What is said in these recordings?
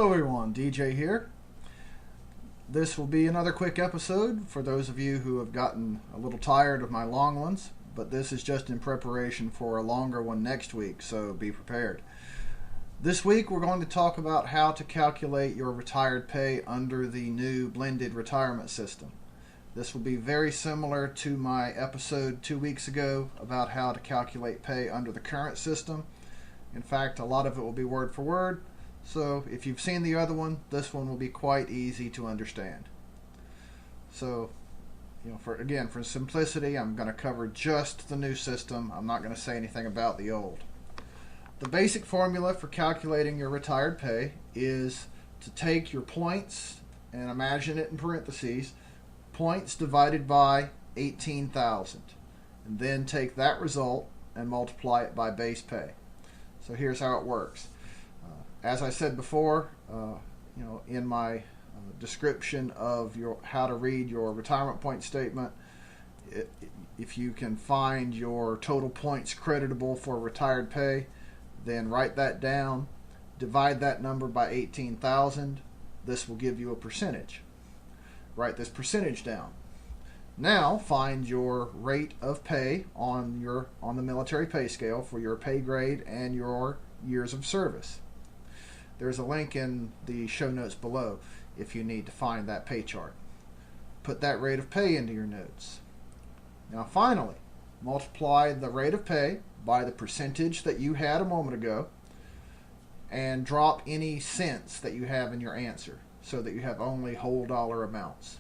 Hello everyone, DJ here. This will be another quick episode for those of you who have gotten a little tired of my long ones, but this is just in preparation for a longer one next week, so be prepared. This week we're going to talk about how to calculate your retired pay under the new blended retirement system. This will be very similar to my episode 2 weeks ago about how to calculate pay under the current system. In fact, a lot of it will be word for word. So if you've seen the other one, this one will be quite easy to understand. So, for simplicity, I'm going to cover just the new system. I'm not going to say anything about the old. The basic formula for calculating your retired pay is to take your points, and imagine it in parentheses, points divided by 18,000, and then take that result and multiply it by base pay. So here's how it works. As I said before, in my description of how to read your retirement point statement, if you can find your total points creditable for retired pay, then write that down, divide that number by 18,000. This will give you a percentage. Write this percentage down. Now find your rate of pay on the military pay scale for your pay grade and your years of service. There's a link in the show notes below if you need to find that pay chart. Put that rate of pay into your notes. Now finally, multiply the rate of pay by the percentage that you had a moment ago and drop any cents that you have in your answer so that you have only whole dollar amounts.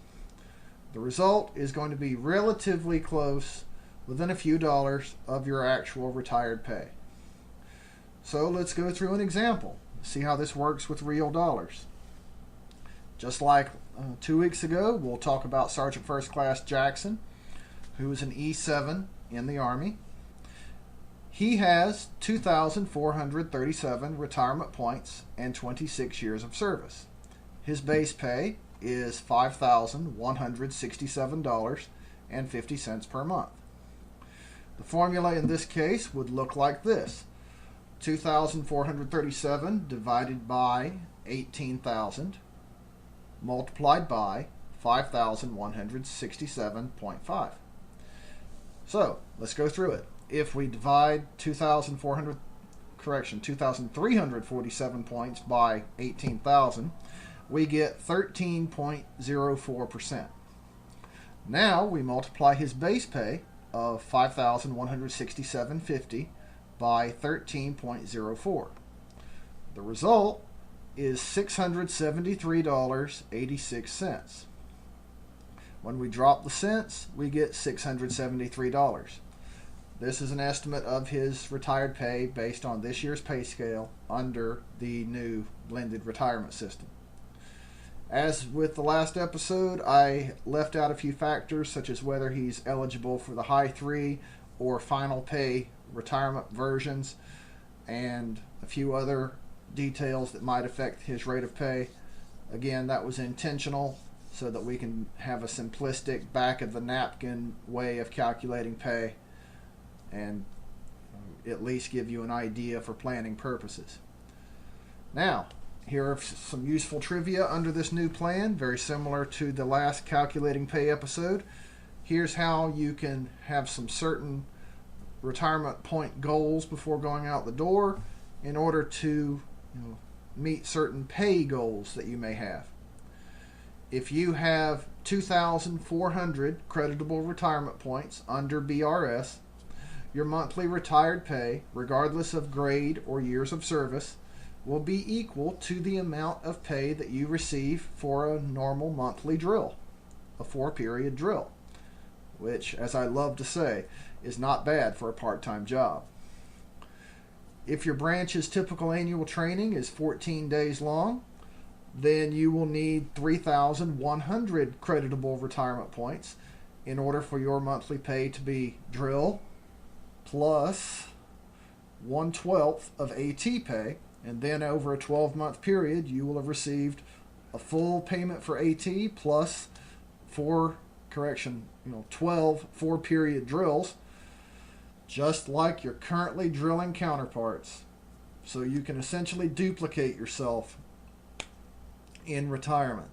The result is going to be relatively close, within a few dollars of your actual retired pay. So let's go through an example. See how this works with real dollars. Just like 2 weeks ago, we'll talk about Sergeant First Class Jackson, who is an E7 in the Army. He has 2,437 retirement points and 26 years of service. His base pay is $5,167.50 per month. The formula in this case would look like this. 2,437 divided by 18,000 multiplied by 5,167.5. So let's go through it. If we divide 2,347 points by 18,000, we get 13.04%. Now we multiply his base pay of 5,167.50 by 13.04. The result is $673.86. When we drop the cents, we get $673. This is an estimate of his retired pay based on this year's pay scale under the new blended retirement system. As with the last episode, I left out a few factors such as whether he's eligible for the high 3 or final pay retirement versions and a few other details that might affect his rate of pay. Again, that was intentional so that we can have a simplistic back of the napkin way of calculating pay and at least give you an idea for planning purposes. Now, here are some useful trivia under this new plan, very similar to the last calculating pay episode. Here's how you can have some certain retirement point goals before going out the door in order to meet certain pay goals that you may have. If you have 2,400 creditable retirement points under BRS, your monthly retired pay, regardless of grade or years of service, will be equal to the amount of pay that you receive for a normal monthly drill, a 4-period drill, which, as I love to say, is not bad for a part-time job. If your branch's typical annual training is 14 days long, then you will need 3,100 creditable retirement points in order for your monthly pay to be drill plus 1/12 of AT pay, and then over a 12-month period you will have received a full payment for AT plus 12 4-period drills, just like your currently drilling counterparts. So you can essentially duplicate yourself in retirement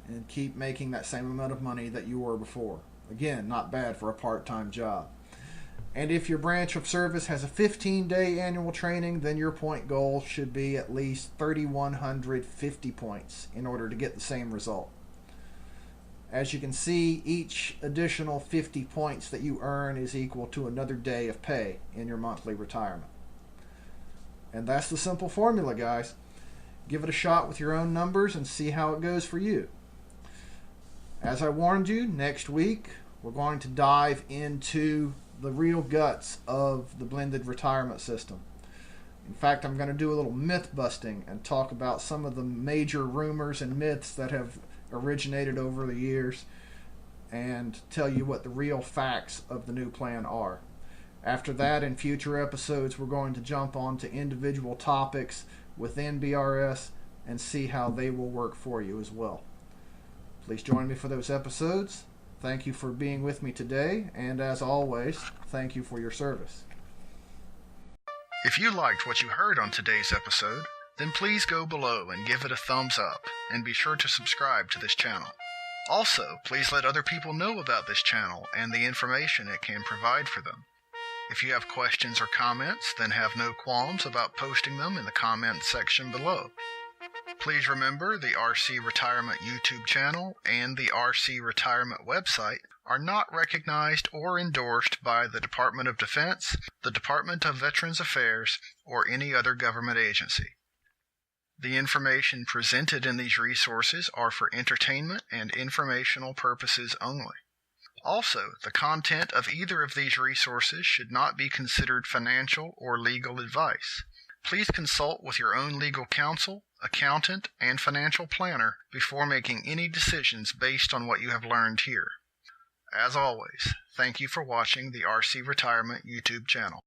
and keep making that same amount of money that you were before. Again, not bad for a part-time job. And if your branch of service has a 15-day annual training, then your point goal should be at least 3,150 points in order to get the same result. As you can see, each additional 50 points that you earn is equal to another day of pay in your monthly retirement. And that's the simple formula, guys. Give it a shot with your own numbers and see how it goes for you. As I warned you, next week we're going to dive into the real guts of the blended retirement system. In fact, I'm going to do a little myth busting and talk about some of the major rumors and myths that have originated over the years and tell you what the real facts of the new plan are. After that, in future episodes, we're going to jump on to individual topics within BRS and see how they will work for you as well. Please join me for those episodes. Thank you for being with me today, and as always, thank you for your service. If you liked what you heard on today's episode, then please go below and give it a thumbs up, and be sure to subscribe to this channel. Also, please let other people know about this channel and the information it can provide for them. If you have questions or comments, then have no qualms about posting them in the comments section below. Please remember the RC Retirement YouTube channel and the RC Retirement website are not recognized or endorsed by the Department of Defense, the Department of Veterans Affairs, or any other government agency. The information presented in these resources are for entertainment and informational purposes only. Also, the content of either of these resources should not be considered financial or legal advice. Please consult with your own legal counsel, accountant, and financial planner before making any decisions based on what you have learned here. As always, thank you for watching the RC Retirement YouTube channel.